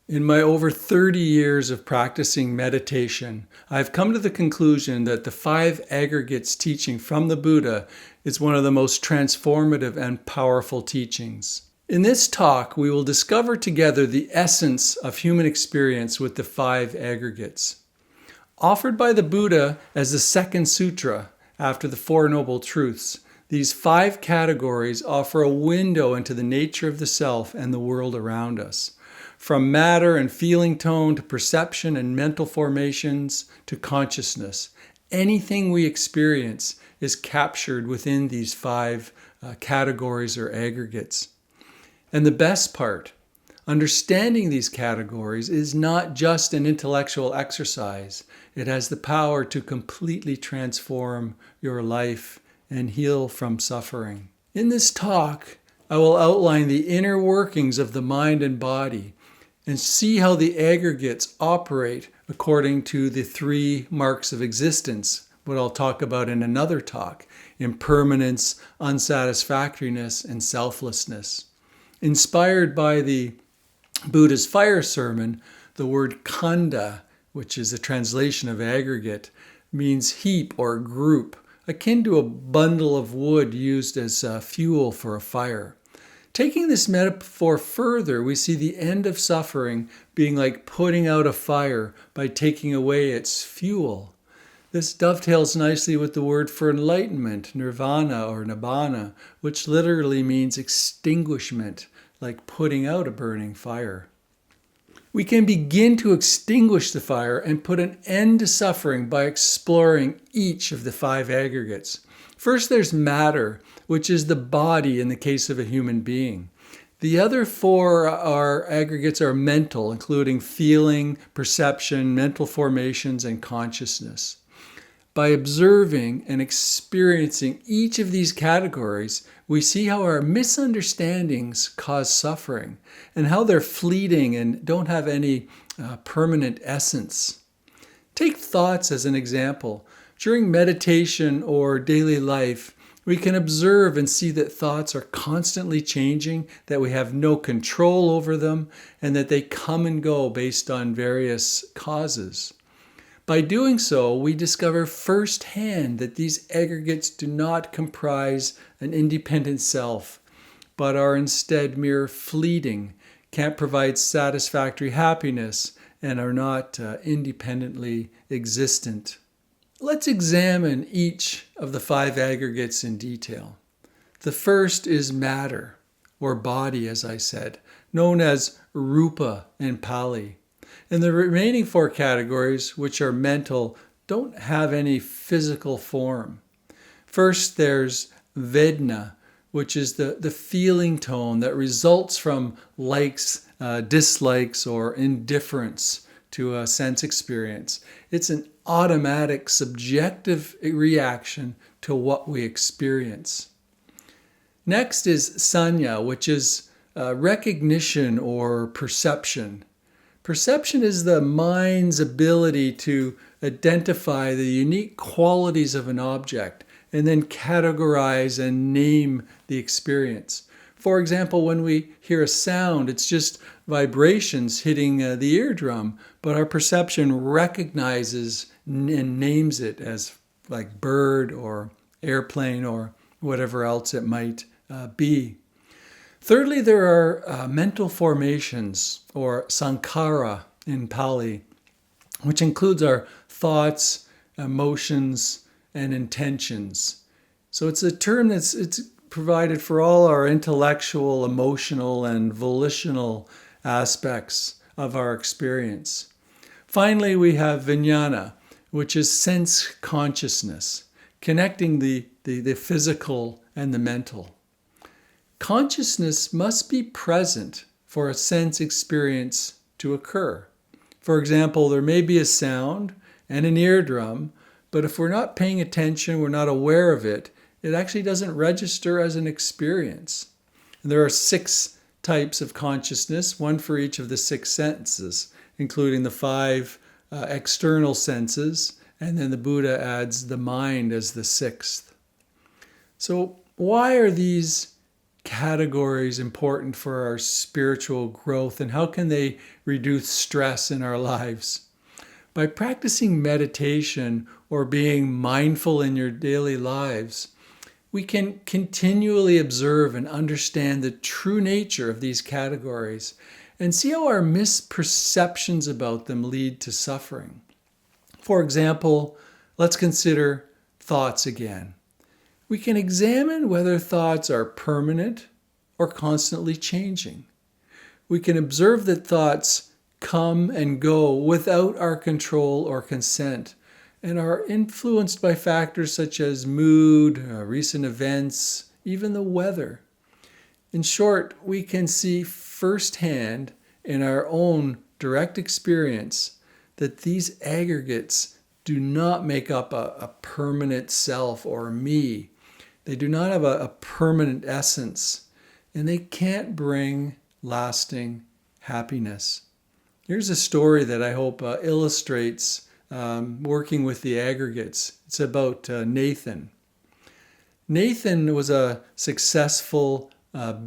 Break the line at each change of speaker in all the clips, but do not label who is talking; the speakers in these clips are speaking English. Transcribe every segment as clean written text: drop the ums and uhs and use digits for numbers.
In my over 30 years of practicing meditation, I've come to the conclusion that the Five Aggregates teaching from the Buddha is one of the most transformative and powerful teachings. In this talk, we will discover together the essence of human experience with the Five Aggregates. Offered by the Buddha as the second sutra after the Four Noble Truths, these five categories offer a window into the nature of the self and the world around us. From matter and feeling tone to perception and mental formations to consciousness, anything we experience is captured within these five categories or aggregates. And the best part, understanding these categories is not just an intellectual exercise. It has the power to completely transform your life and heal from suffering. In this talk, I will outline the inner workings of the mind and body and see how the aggregates operate according to the three marks of existence, what I'll talk about in another talk: impermanence, unsatisfactoriness, and selflessness. Inspired by the Buddha's fire sermon, the word khandha, which is a translation of aggregate, means heap or group, akin to a bundle of wood used as fuel for a fire. Taking this metaphor further, we see the end of suffering being like putting out a fire by taking away its fuel. This dovetails nicely with the word for enlightenment, nirvana or nibbana, which literally means extinguishment, like putting out a burning fire. We can begin to extinguish the fire and put an end to suffering by exploring each of the five aggregates. First, there's matter, which is the body in the case of a human being. The other four aggregates are mental, including feeling, perception, mental formations, and consciousness. By observing and experiencing each of these categories, we see how our misunderstandings cause suffering and how they're fleeting and don't have any permanent essence. Take thoughts as an example. During meditation or daily life, we can observe and see that thoughts are constantly changing, that we have no control over them, and that they come and go based on various causes. By doing so, we discover firsthand that these aggregates do not comprise an independent self, but are instead mere fleeting, can't provide satisfactory happiness, and are not independently existent. Let's examine each of the five aggregates in detail. The first is matter, or body, as I said, known as rupa in Pali. And the remaining four categories, which are mental, don't have any physical form. First, there's vedana, which is the feeling tone that results from likes, dislikes, or indifference to a sense experience. It's an automatic, subjective reaction to what we experience. Next is sanya, which is recognition or perception. Perception is the mind's ability to identify the unique qualities of an object and then categorize and name the experience. For example, when we hear a sound, it's just vibrations hitting the eardrum, but our perception recognizes and names it as like bird or airplane or whatever else it might be. Thirdly, there are mental formations, or sankhara in Pali, which includes our thoughts, emotions, and intentions. So it's a term it's provided for all our intellectual, emotional, and volitional aspects of our experience. Finally, we have vijnana, which is sense consciousness, connecting the physical and the mental. Consciousness must be present for a sense experience to occur. For example, there may be a sound and an eardrum, but if we're not paying attention, we're not aware of it, it actually doesn't register as an experience. And there are 6 types of consciousness, one for each of the 6 senses, including the 5 external senses, and then the Buddha adds the mind as the 6th. So why are these categories important for our spiritual growth, and how can they reduce stress in our lives? By practicing meditation or being mindful in your daily lives, we can continually observe and understand the true nature of these categories and see how our misperceptions about them lead to suffering. For example, let's consider thoughts again. We can examine whether thoughts are permanent or constantly changing. We can observe that thoughts come and go without our control or consent, and are influenced by factors such as mood, recent events, even the weather. In short, we can see firsthand in our own direct experience that these aggregates do not make up a permanent self or me. They do not have a permanent essence, and they can't bring lasting happiness. Here's a story that I hope illustrates working with the aggregates. It's about Nathan. Nathan was a successful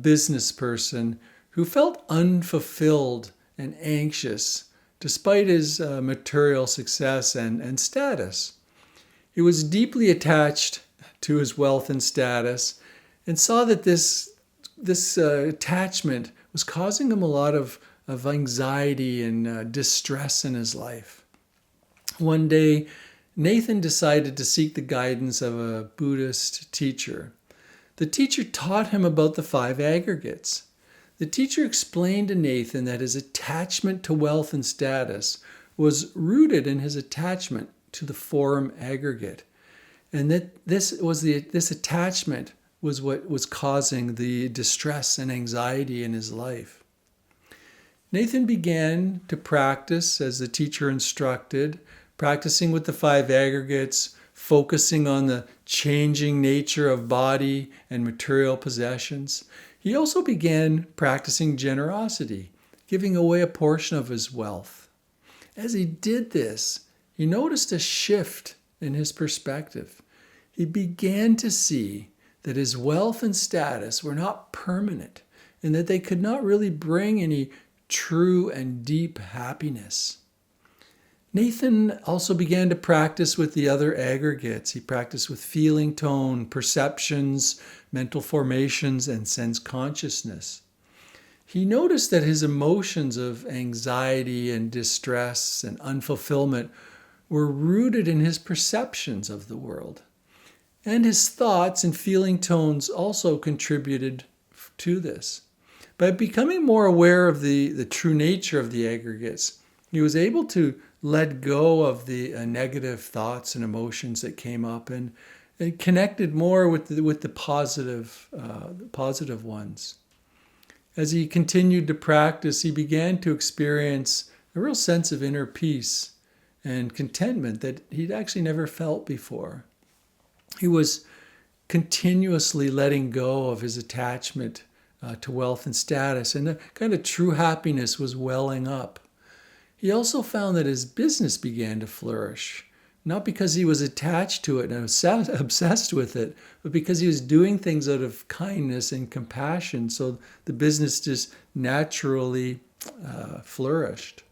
business person who felt unfulfilled and anxious despite his material success and status. He was deeply attached to his wealth and status and saw that this attachment was causing him a lot of anxiety and distress in his life. One day, Nathan decided to seek the guidance of a Buddhist teacher. The teacher taught him about the five aggregates. The teacher explained to Nathan that his attachment to wealth and status was rooted in his attachment to the form aggregate, and that this attachment was what was causing the distress and anxiety in his life. Nathan began to practice as the teacher instructed, practicing with the five aggregates, focusing on the changing nature of body and material possessions. He also began practicing generosity, giving away a portion of his wealth. As he did this, he noticed a shift in his perspective. He began to see that his wealth and status were not permanent and that they could not really bring any true and deep happiness. Nathan also began to practice with the other aggregates. He practiced with feeling tone, perceptions, mental formations, and sense consciousness. He noticed that his emotions of anxiety and distress and unfulfillment were rooted in his perceptions of the world. And his thoughts and feeling tones also contributed to this. By becoming more aware of the true nature of the aggregates, he was able to let go of the negative thoughts and emotions that came up and connected more with the positive ones. As he continued to practice, he began to experience a real sense of inner peace and contentment that he'd actually never felt before. He was continuously letting go of his attachment to wealth and status, and a kind of true happiness was welling up. He also found that his business began to flourish, not because he was attached to it and obsessed with it, but because he was doing things out of kindness and compassion, so the business just naturally flourished.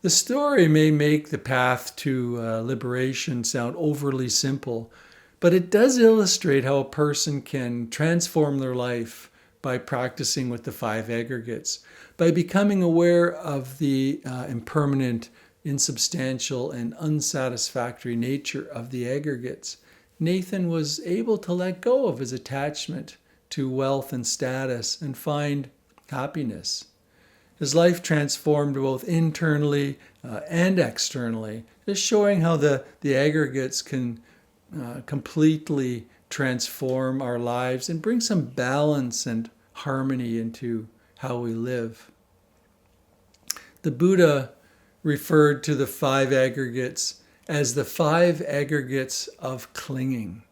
The story may make the path to liberation sound overly simple, but it does illustrate how a person can transform their life by practicing with the five aggregates, by becoming aware of the impermanent, insubstantial, and unsatisfactory nature of the aggregates. Nathan was able to let go of his attachment to wealth and status and find happiness. His life transformed both internally and externally, just showing how the aggregates can completely transform our lives and bring some balance and harmony into how we live. The Buddha referred to the five aggregates as the five aggregates of clinging,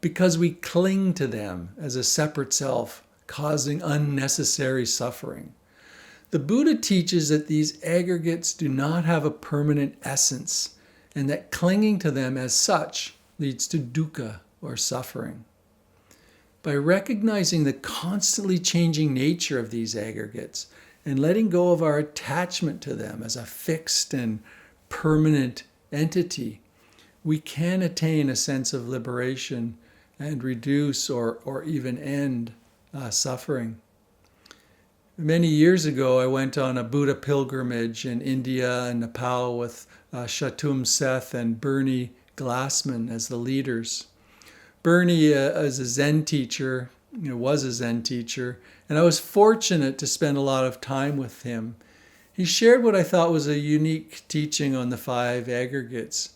because we cling to them as a separate self, causing unnecessary suffering. The Buddha teaches that these aggregates do not have a permanent essence, and that clinging to them as such leads to dukkha, or suffering. By recognizing the constantly changing nature of these aggregates and letting go of our attachment to them as a fixed and permanent entity, we can attain a sense of liberation and reduce or even end suffering. Many years ago, I went on a Buddha pilgrimage in India and Nepal with Shatum Seth and Bernie Glassman as the leaders. Bernie is a Zen teacher, was a Zen teacher, and I was fortunate to spend a lot of time with him. He shared what I thought was a unique teaching on the five aggregates.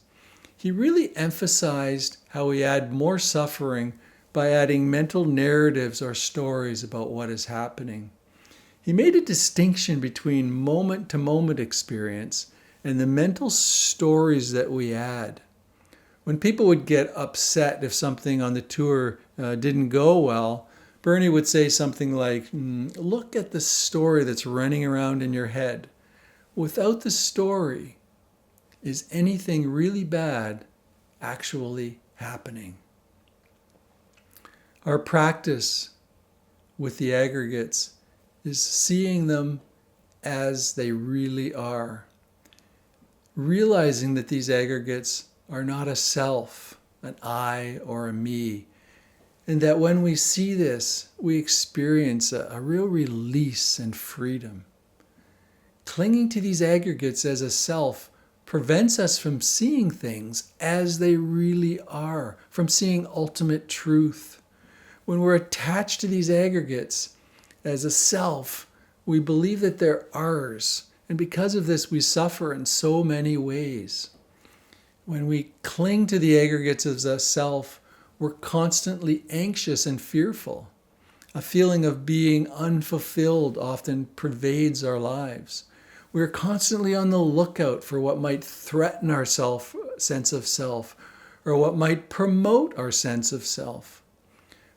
He really emphasized how we add more suffering by adding mental narratives or stories about what is happening. He made a distinction between moment-to-moment experience and the mental stories that we add. When people would get upset if something on the tour didn't go well, Bernie would say something like, look at the story that's running around in your head. Without the story, is anything really bad actually happening? Our practice with the aggregates is seeing them as they really are. Realizing that these aggregates are not a self, an I, or a me. And that when we see this, we experience a real release and freedom. Clinging to these aggregates as a self prevents us from seeing things as they really are, from seeing ultimate truth. When we're attached to these aggregates as a self, we believe that they're ours. And because of this, we suffer in so many ways. When we cling to the aggregates as a self, we're constantly anxious and fearful. A feeling of being unfulfilled often pervades our lives. We're constantly on the lookout for what might threaten our sense of self, or what might promote our sense of self.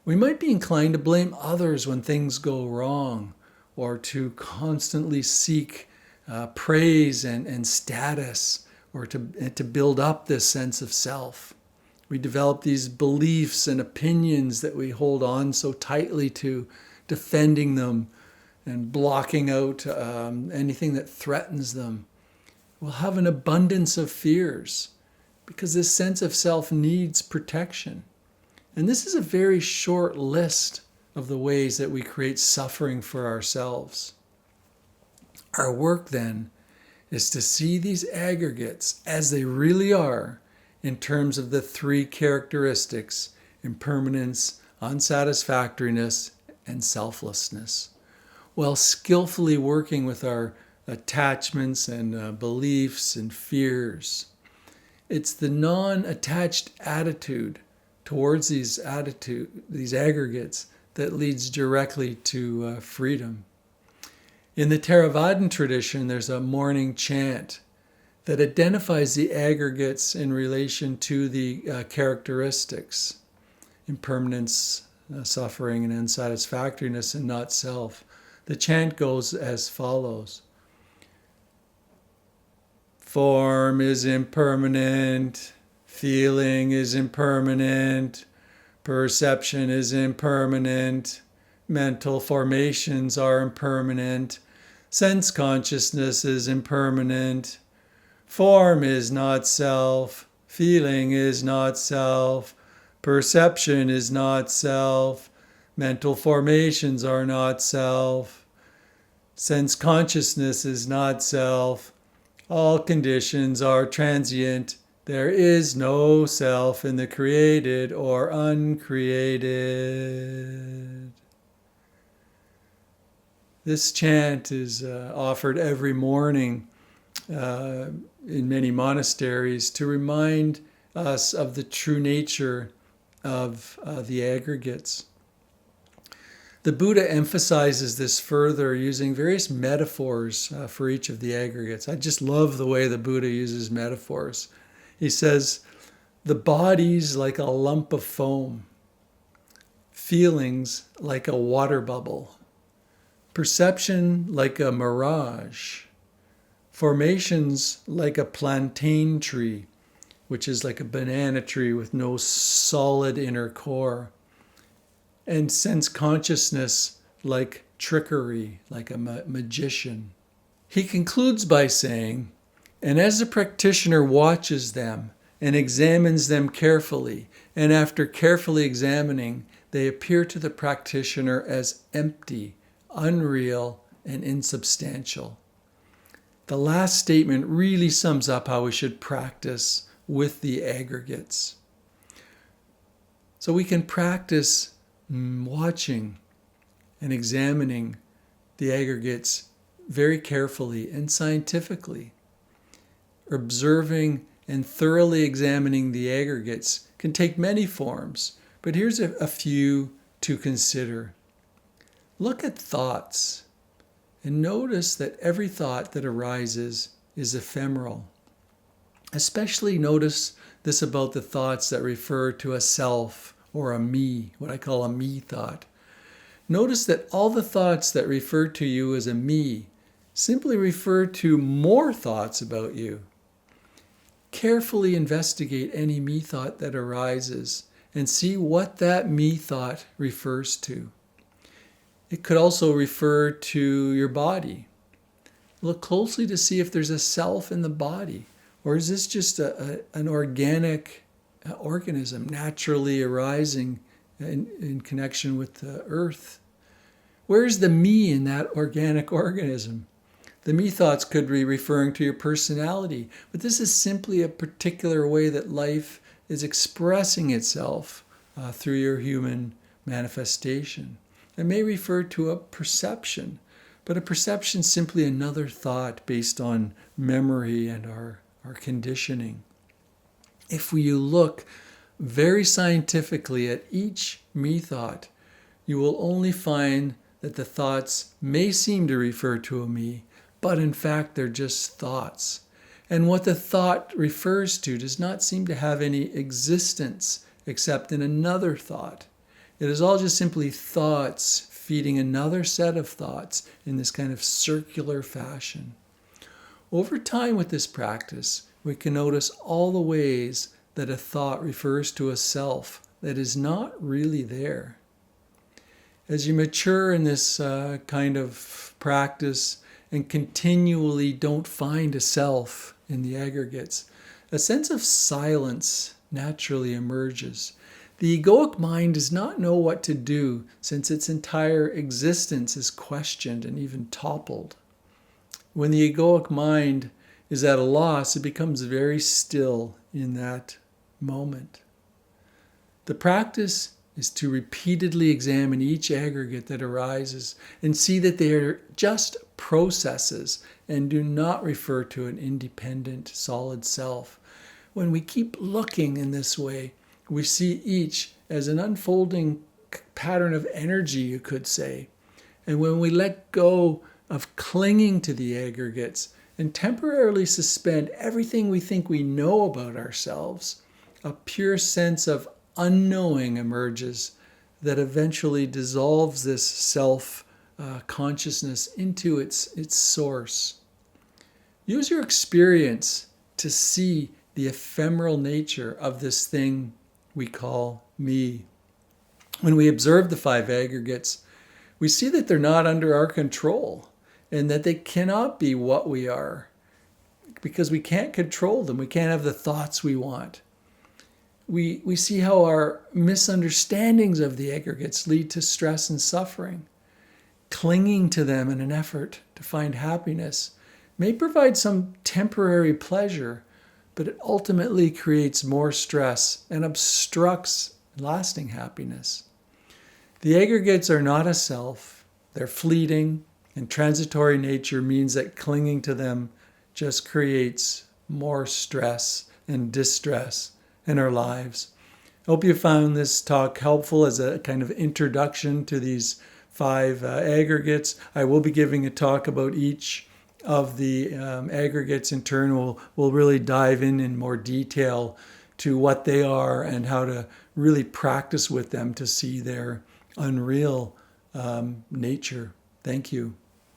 We might be inclined to blame others when things go wrong, or to constantly seek praise and status, or to build up this sense of self. We develop these beliefs and opinions that we hold on so tightly to, defending them and blocking out anything that threatens them. We'll have an abundance of fears because this sense of self needs protection. And this is a very short list of the ways that we create suffering for ourselves. Our work then is to see these aggregates as they really are in terms of the three characteristics: impermanence, unsatisfactoriness, and selflessness, while skillfully working with our attachments and beliefs and fears. It's the non-attached attitude towards these aggregates that leads directly to freedom. In the Theravadan tradition, there's a morning chant that identifies the aggregates in relation to the characteristics: impermanence, suffering, and unsatisfactoriness, and not self. The chant goes as follows. Form is impermanent, feeling is impermanent, perception is impermanent, mental formations are impermanent, sense consciousness is impermanent, form is not self, feeling is not self, perception is not self, mental formations are not self, sense consciousness is not self, all conditions are transient. There is no self in the created or uncreated. This chant is offered every morning in many monasteries to remind us of the true nature of the aggregates. The Buddha emphasizes this further using various metaphors for each of the aggregates. I just love the way the Buddha uses metaphors. He says, the body's like a lump of foam, feelings like a water bubble, perception like a mirage, formations like a plantain tree, which is like a banana tree with no solid inner core, and sense consciousness like trickery, like a magician. He concludes by saying, and as the practitioner watches them and examines them carefully, and after carefully examining, they appear to the practitioner as empty, unreal, and insubstantial. The last statement really sums up how we should practice with the aggregates. So we can practice watching and examining the aggregates very carefully and scientifically. Observing and thoroughly examining the aggregates can take many forms, but here's a few to consider. Look at thoughts and notice that every thought that arises is ephemeral. Especially notice this about the thoughts that refer to a self or a me, what I call a me thought. Notice that all the thoughts that refer to you as a me simply refer to more thoughts about you. Carefully investigate any me thought that arises and see what that me thought refers to. It could also refer to your body. Look closely to see if there's a self in the body, or is this just an organic organism naturally arising in connection with the earth? Where is the me in that organic organism? The me thoughts could be referring to your personality, but this is simply a particular way that life is expressing itself through your human manifestation. It may refer to a perception, but a perception is simply another thought based on memory and our conditioning. If you look very scientifically at each me thought, you will only find that the thoughts may seem to refer to a me, but in fact they're just thoughts. And what the thought refers to does not seem to have any existence except in another thought. It is all just simply thoughts feeding another set of thoughts in this kind of circular fashion. Over time with this practice, we can notice all the ways that a thought refers to a self that is not really there. As you mature in this kind of practice and continually don't find a self in the aggregates, a sense of silence naturally emerges. The egoic mind does not know what to do since its entire existence is questioned and even toppled. When the egoic mind is at a loss, it becomes very still in that moment. The practice is to repeatedly examine each aggregate that arises and see that they are just processes and do not refer to an independent, solid self. When we keep looking in this way, we see each as an unfolding pattern of energy, you could say. And when we let go of clinging to the aggregates and temporarily suspend everything we think we know about ourselves, a pure sense of unknowing emerges that eventually dissolves this self-consciousness into its source. Use your experience to see the ephemeral nature of this thing we call me. When we observe the five aggregates, we see that they're not under our control and that they cannot be what we are because we can't control them. We can't have the thoughts we want. We see how our misunderstandings of the aggregates lead to stress and suffering. Clinging to them in an effort to find happiness may provide some temporary pleasure, but it ultimately creates more stress and obstructs lasting happiness. The aggregates are not a self. They're fleeting, and transitory nature means that clinging to them just creates more stress and distress in our lives. I hope you found this talk helpful as a kind of introduction to these five aggregates. I will be giving a talk about each of the aggregates in turn. We'll really dive in more detail to what they are and how to really practice with them to see their unreal nature. Thank you.